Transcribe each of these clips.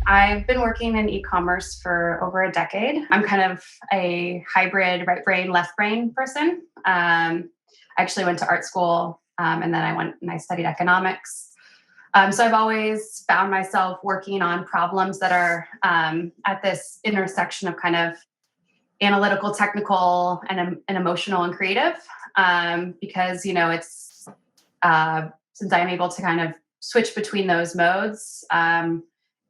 I've been working in e-commerce for over a decade. I'm kind of a hybrid right brain, left brain person. I actually went to art school, and then I went and I studied economics. So I've always found myself working on problems that are at this intersection of kind of analytical, technical, and emotional and creative. Because it's since I'm able to kind of switch between those modes.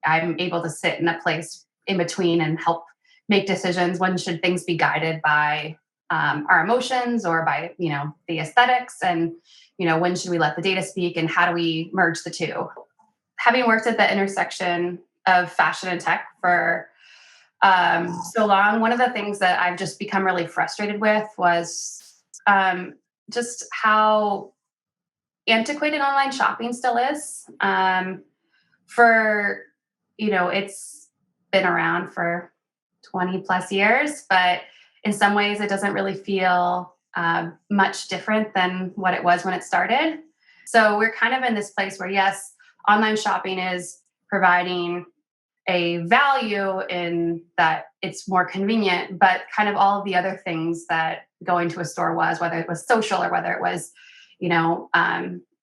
I'm able to sit in a place in between and help make decisions. When should things be guided by our emotions or by the aesthetics, and when should we let the data speak, and how do we merge the two? Having worked at the intersection of fashion and tech for so long, one of the things that I've just become really frustrated with was just how antiquated online shopping still is. It's been around for 20 plus years, but in some ways it doesn't really feel much different than what it was when it started. So we're kind of in this place where, yes, online shopping is providing a value in that it's more convenient, but kind of all of the other things that going to a store was, whether it was social or whether it was,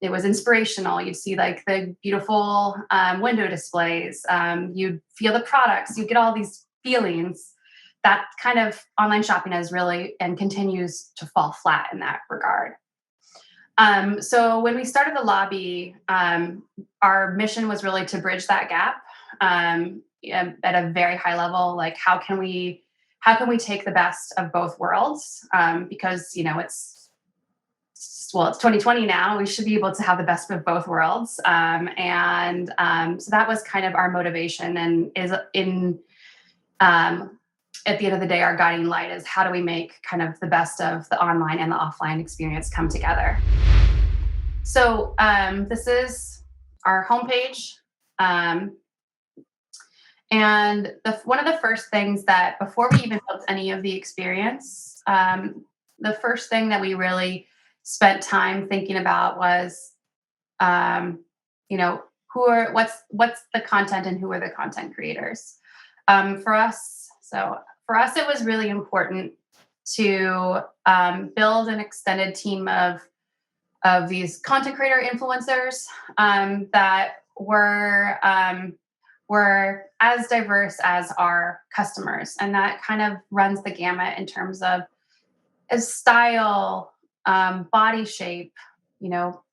it was inspirational. You'd see like the beautiful window displays. You'd feel the products. You get all these feelings. That kind of online shopping has really and continues to fall flat in that regard. So when we started the lobby, our mission was really to bridge that gap at a very high level. Like, how can we take the best of both worlds? Because it's 2020 now. We should be able to have the best of both worlds. So that was kind of our motivation, and is at the end of the day, our guiding light is how do we make kind of the best of the online and the offline experience come together. So this is our homepage. And one of the first things that, before we even built any of the experience, the first thing that we really spent time thinking about was, what's the content and who are the content creators? For us, it was really important to build an extended team of these content creator influencers that were as diverse as our customers, and that kind of runs the gamut in terms of style, body shape,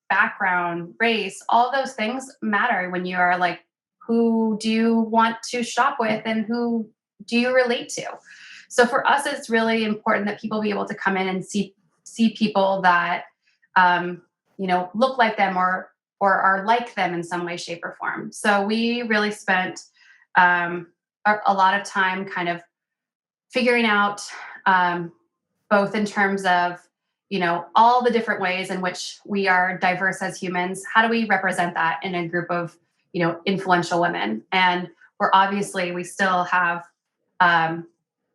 background, race. All those things matter when you are like, who do you want to shop with and who do you relate to? So for us, it's really important that people be able to come in and see people that look like them or are like them in some way, shape, or form. So we really spent a lot of time kind of figuring out, both in terms of all the different ways in which we are diverse as humans. How do we represent that in a group of influential women? And we still have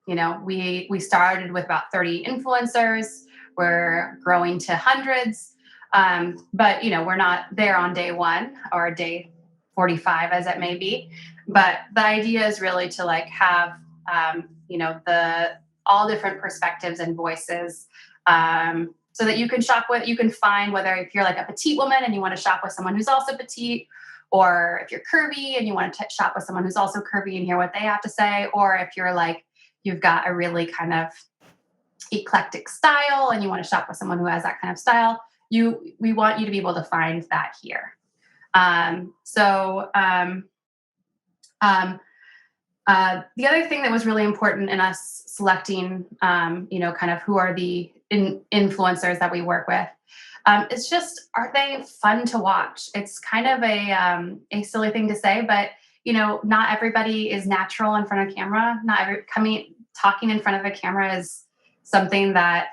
we started with about 30 influencers. We're growing to hundreds. But we're not there on day one or day 45 as it may be. But the idea is really to like have the all different perspectives and voices, so that you can find whether if you're like a petite woman and you want to shop with someone who's also petite, or if you're curvy and you want to shop with someone who's also curvy and hear what they have to say, or if you're like you've got a really kind of eclectic style and you want to shop with someone who has that kind of style. We want you to be able to find that here. The other thing that was really important in us selecting, kind of who are the influencers that we work with, it's just, are they fun to watch? It's kind of a silly thing to say, but not everybody is natural in front of camera. Not talking in front of a camera is something that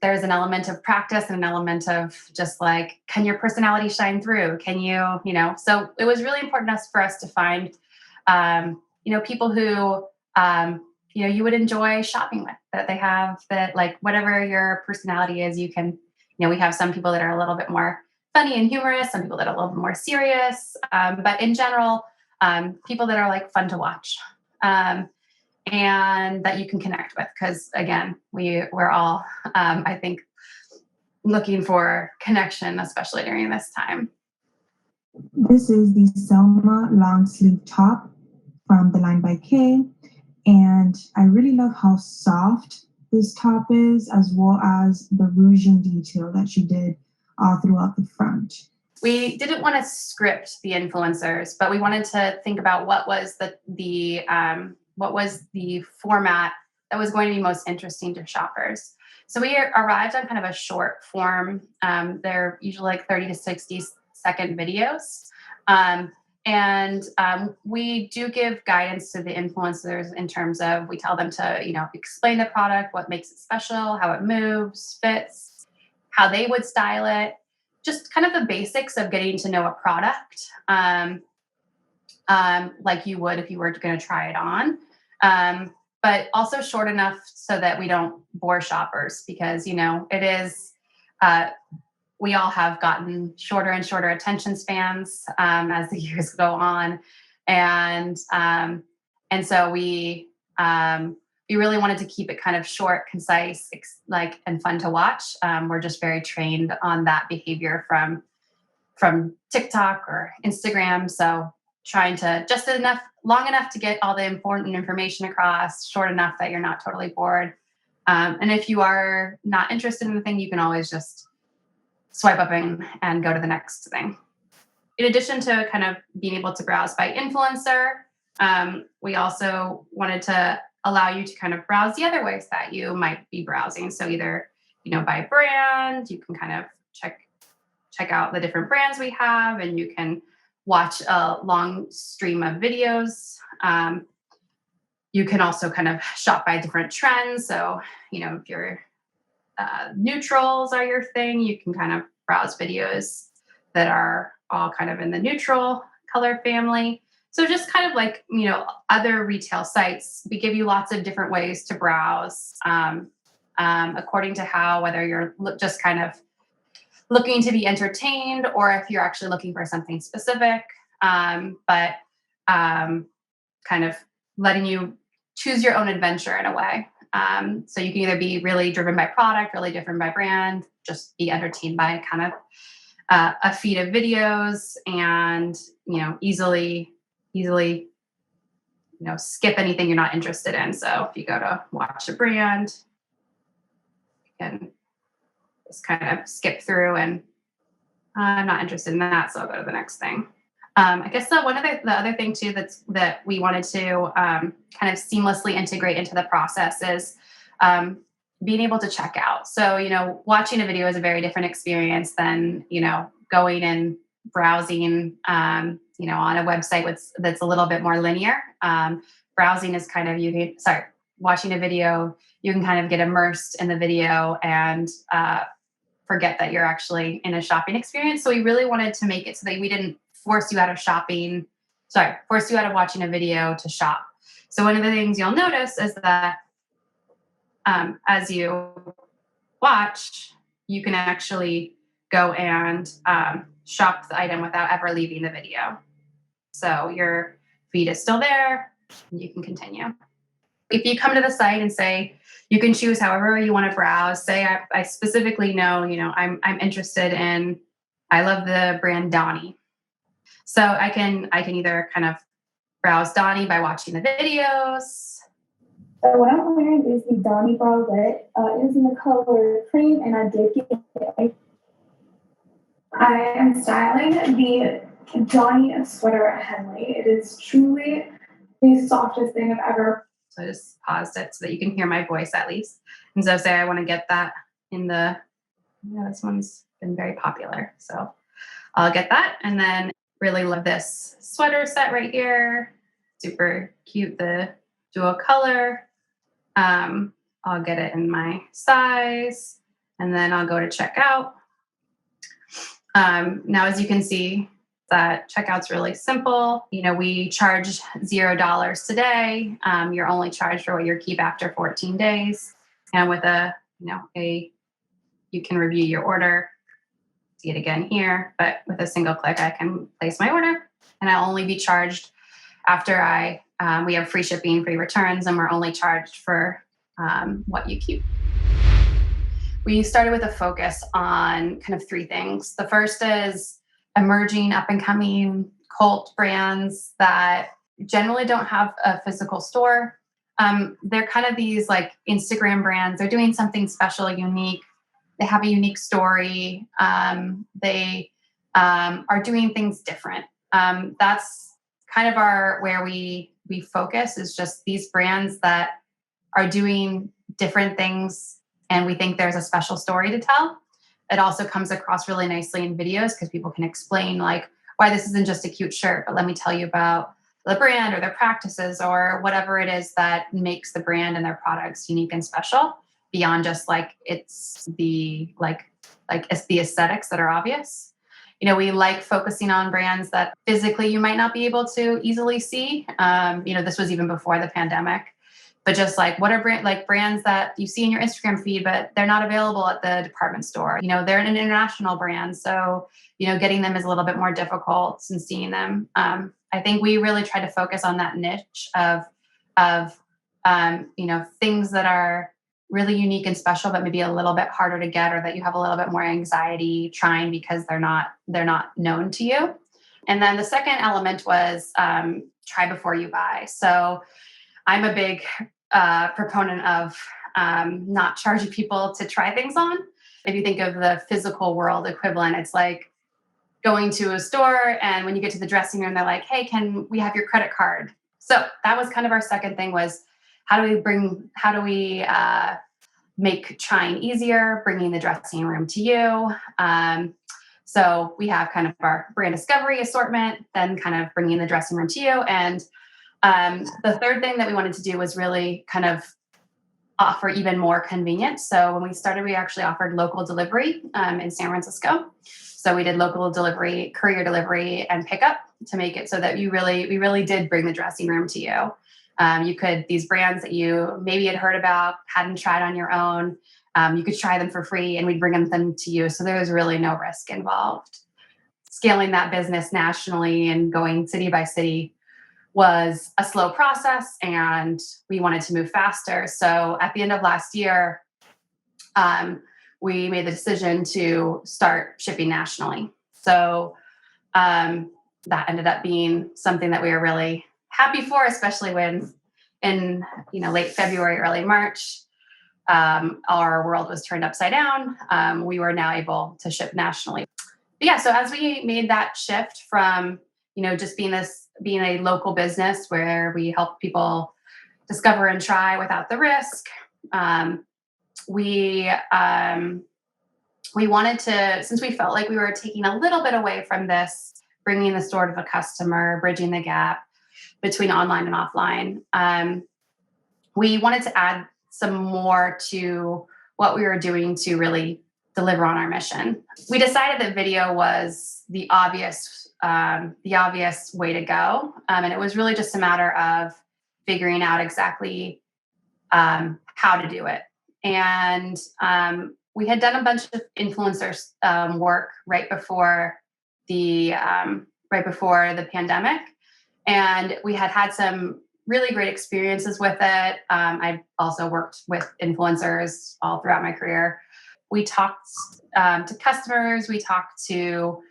there's an element of practice and an element of just like, can your personality shine through? Can so it was really important for us to find, people who, you would enjoy shopping with, that they have that, like, whatever your personality is, you can, we have some people that are a little bit more funny and humorous, some people that are a little bit more serious. But in general, people that are like fun to watch. And that you can connect with, because again, we're all, I think, looking for connection, especially during this time. This is the Selma long sleeve top from the line by K, and I really love how soft this top is, as well as the ruching detail that she did all throughout the front. We didn't want to script the influencers, but we wanted to think about what was the format that was going to be most interesting to shoppers. So we arrived on kind of a short form. They're usually like 30 to 60-second videos. We do give guidance to the influencers in terms of, we tell them to, explain the product, what makes it special, how it moves, fits, how they would style it, just kind of the basics of getting to know a product, like you would if you were going to try it on. But also short enough so that we don't bore shoppers, because, it is, we all have gotten shorter and shorter attention spans as the years go on. And so we really wanted to keep it kind of short, concise, and fun to watch. We're just very trained on that behavior from TikTok or Instagram. So trying to just long enough to get all the important information across, short enough that you're not totally bored. And if you are not interested in the thing, you can always just swipe up and go to the next thing. In addition to kind of being able to browse by influencer, we also wanted to allow you to kind of browse the other ways that you might be browsing. So either, by brand, you can kind of check out the different brands we have, and you can watch a long stream of videos. You can also kind of shop by different trends. So, if your neutrals are your thing, you can kind of browse videos that are all kind of in the neutral color family. So just kind of like, other retail sites, we give you lots of different ways to browse according to whether you're just kind of looking to be entertained, or if you're actually looking for something specific, but kind of letting you choose your own adventure in a way. So you can either be really driven by product, really driven by brand, just be entertained by kind of a feed of videos, and easily skip anything you're not interested in. So if you go to watch a brand, you can just kind of skip through, and I'm not interested in that, so I'll go to the next thing. I guess the other thing too that we wanted to kind of seamlessly integrate into the process is being able to check out. So watching a video is a very different experience than going and browsing on a website that's a little bit more linear. Browsing is kind of watching a video, you can kind of get immersed in the video and forget that you're actually in a shopping experience. So we really wanted to make it so that we didn't force you out of watching a video to shop. So one of the things you'll notice is that as you watch, you can actually go and shop the item without ever leaving the video. So your feed is still there, and you can continue. If you come to the site and say, you can choose however you want to browse. Say I specifically know, I'm interested in, I love the brand Donnie. So I can either kind of browse Donnie by watching the videos. So what I'm wearing is the Donnie bralette. It is in the color cream, and I did get it. I am styling the donning a sweater at Henley. It is truly the softest thing I've ever. So I just paused it so that you can hear my voice at least. And so say I want to get that in the, this one's been very popular. So I'll get that. And then really love this sweater set right here. Super cute, the dual color. I'll get it in my size and then I'll go to checkout. Now, as you can see, that checkout's really simple. We charge $0 today. You're only charged for what you keep after 14 days. And with you can review your order. See it again here, but with a single click, I can place my order and I'll only be charged after we have free shipping, free returns, and we're only charged for what you keep. We started with a focus on kind of three things. The first is emerging up and coming cult brands that generally don't have a physical store. They're kind of these like Instagram brands. They're doing something special, unique. They have a unique story. They are doing things different. That's kind of where we focus, is just these brands that are doing different things and we think there's a special story to tell. It also comes across really nicely in videos because people can explain like why this isn't just a cute shirt, but let me tell you about the brand or their practices or whatever it is that makes the brand and their products unique and special beyond just like it's the it's the aesthetics that are obvious. We like focusing on brands that physically you might not be able to easily see. This was even before the pandemic. But just like what are brands that you see in your Instagram feed, but they're not available at the department store. They're an international brand, so getting them is a little bit more difficult than seeing them. I think we really try to focus on that niche of things that are really unique and special, but maybe a little bit harder to get, or that you have a little bit more anxiety trying because they're not known to you. And then the second element was try before you buy. So I'm a big proponent of not charging people to try things on. If you think of the physical world equivalent, it's like going to a store and when you get to the dressing room, they're like, hey, can we have your credit card? So that was kind of our second thing, was how do we make trying easier, bringing the dressing room to you. So we have kind of our brand discovery assortment, then kind of bringing the dressing room to you. And the third thing that we wanted to do was really kind of offer even more convenience. So when we started, we actually offered local delivery in San Francisco. So we did local delivery, courier delivery, and pickup to make it so that we really did bring the dressing room to you. These brands that you maybe had heard about, hadn't tried on your own, you could try them for free and we'd bring them to you. So there was really no risk involved. Scaling that business nationally and going city by city was a slow process and we wanted to move faster. So at the end of last year, we made the decision to start shipping nationally. So that ended up being something that we were really happy for, especially when in late February, early March, our world was turned upside down. We were now able to ship nationally. But yeah, so as we made that shift from just being a local business where we help people discover and try without the risk, we wanted to, since we felt like we were taking a little bit away from this, bringing the store to the customer, bridging the gap between online and offline, we wanted to add some more to what we were doing to really deliver on our mission. We decided that video was the obvious way to go. And it was really just a matter of figuring out exactly how to do it. And we had done a bunch of influencers work right before the pandemic. And we had some really great experiences with it. I also worked with influencers all throughout my career. We talked to customers, we talked to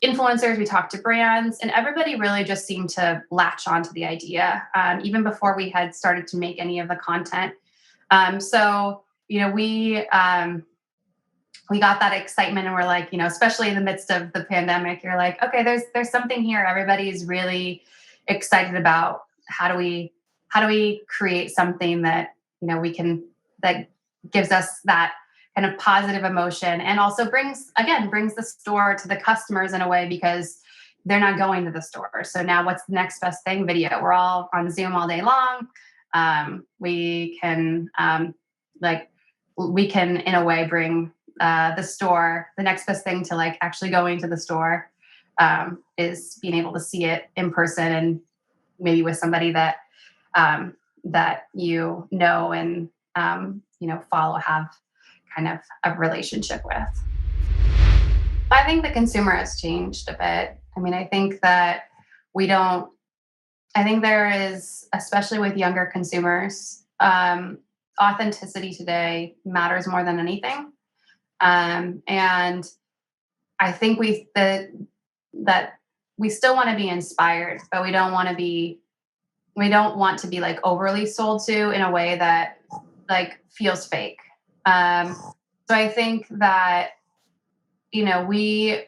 influencers, we talked to brands, and everybody really just seemed to latch onto the idea, even before we had started to make any of the content. we got that excitement, and we're like, especially in the midst of the pandemic, you're like, okay, there's something here. Everybody's really excited about how do we create something that we can, that gives us that kind of positive emotion, and also brings the store to the customers in a way, because they're not going to the store. So now what's the next best thing? Video. We're all on Zoom all day long. We can in a way bring the next best thing to like actually going to the store, is being able to see it in person, and maybe with somebody that that and follow, have kind of a relationship with. I think the consumer has changed a bit. I mean, I think that we don't, I think there is, especially with younger consumers, authenticity today matters more than anything. And I think that we still want to be inspired, but we don't want to be like overly sold to in a way that like feels fake. So I think that, we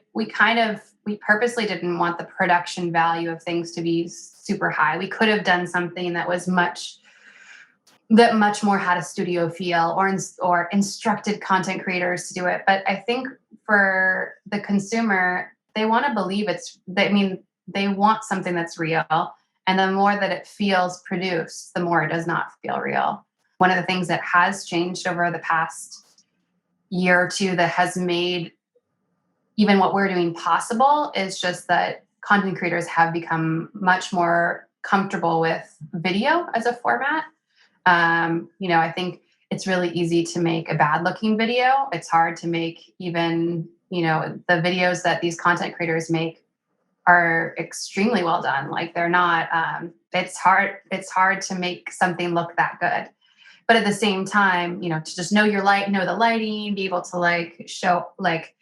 purposely didn't want the production value of things to be super high. We could have done something that was much more had a studio feel, or instructed content creators to do it. But I think for the consumer, they want to believe they want something that's real. And the more that it feels produced, the more it does not feel real. One of the things that has changed over the past year or two that has made even what we're doing possible is just that content creators have become much more comfortable with video as a format. I think it's really easy to make a bad looking video. It's hard to make even, the videos that these content creators make are extremely well done. Like they're not, it's hard to make something look that good. But at the same time, to just know the lighting, be able to like show, like,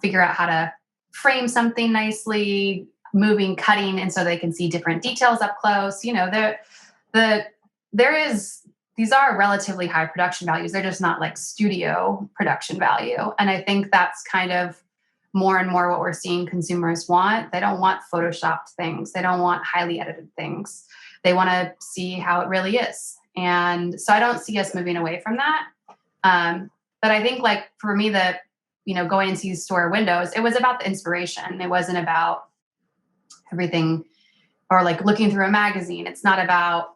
figure out how to frame something nicely, moving, cutting, and so they can see different details up close. These are relatively high production values. They're just not like studio production value. And I think that's kind of more and more what we're seeing consumers want. They don't want photoshopped things. They don't want highly edited things. They want to see how it really is. And so I don't see us moving away from that. But I think like for me, going into these store windows, it was about the inspiration. It wasn't about everything, or like looking through a magazine. It's not about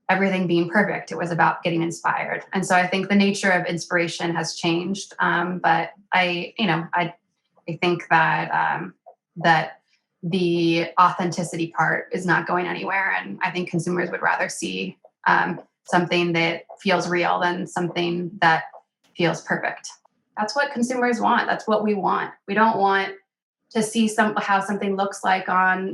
everything being perfect. It was about getting inspired. And so I think the nature of inspiration has changed. But I think that that the authenticity part is not going anywhere. And I think consumers would rather see something that feels real than something that feels perfect. That's what consumers want. That's what we want. We don't want to see how something looks like on,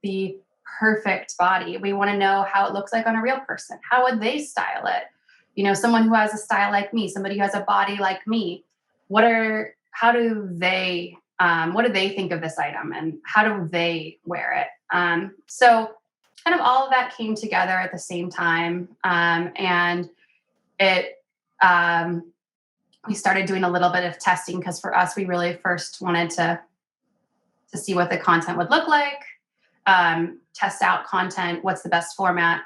the perfect body. We want to know how it looks like on a real person. How would they style it? Someone who has a style like me, somebody who has a body like me. What do they think of this item, and how do they wear it? So kind of all of that came together at the same time. And it, we started doing a little bit of testing, because for us, we really first wanted to see what the content would look like, test out content, what's the best format,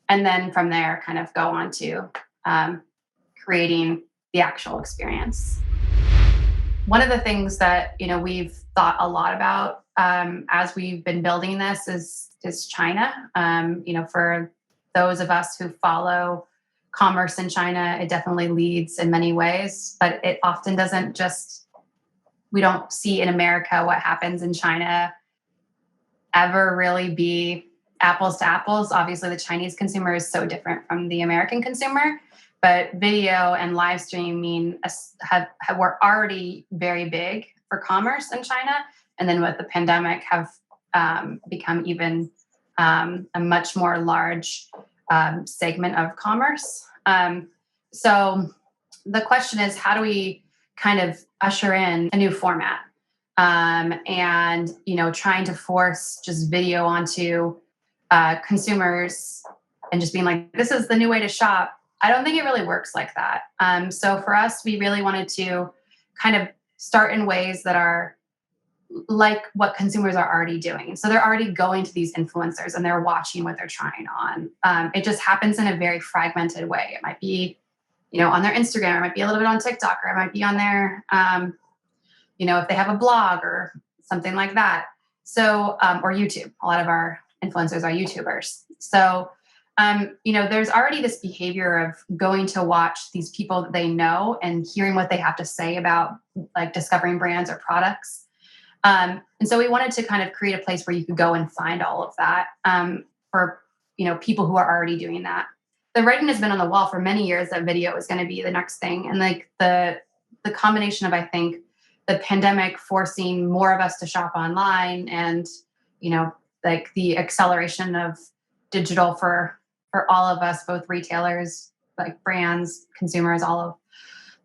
and then from there kind of go on to creating the actual experience. One of the things that we've thought a lot about as we've been building this is China. For those of us who follow commerce in China, it definitely leads in many ways, but it often doesn't we don't see in America what happens in China ever really be apples to apples. Obviously, the Chinese consumer is so different from the American consumer, but video and live streaming were already very big for commerce in China. And then with the pandemic have become even a much more large segment of commerce. So the question is, how do we kind of usher in a new format? And trying to force just video onto consumers and just being like, this is the new way to shop. I don't think it really works like that. So for us, we really wanted to kind of start in ways that are like what consumers are already doing. So they're already going to these influencers and they're watching what they're trying on. It just happens in a very fragmented way. It might be, on their Instagram, it might be a little bit on TikTok, or it might be on their, if they have a blog or something like that. So, or YouTube. A lot of our influencers are YouTubers. So, there's already this behavior of going to watch these people that they know and hearing what they have to say about like discovering brands or products. And so we wanted to kind of create a place where you could go and find all of that for, people who are already doing that. The writing has been on the wall for many years that video is going to be the next thing. And like the combination of, I think, the pandemic forcing more of us to shop online and, like the acceleration of digital for all of us, both retailers, like brands, consumers, all of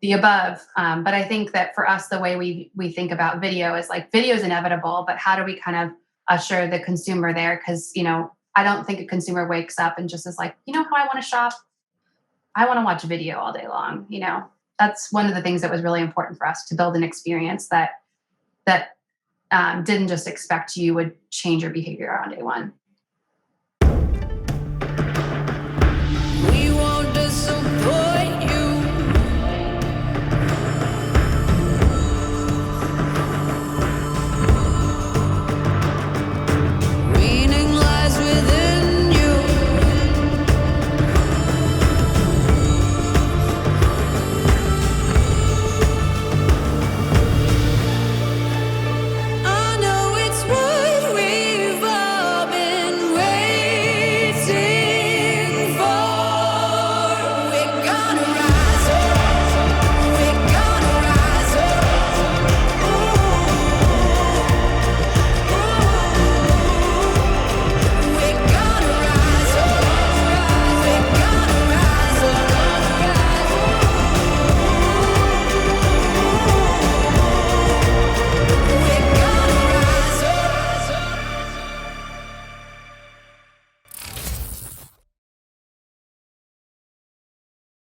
the above. But I think that for us, the way we think about video is like video is inevitable, but how do we kind of usher the consumer there? Because, I don't think a consumer wakes up and just is like, how I want to shop? I want to watch video all day long. That's one of the things that was really important for us to build an experience that didn't just expect you would change your behavior on day one.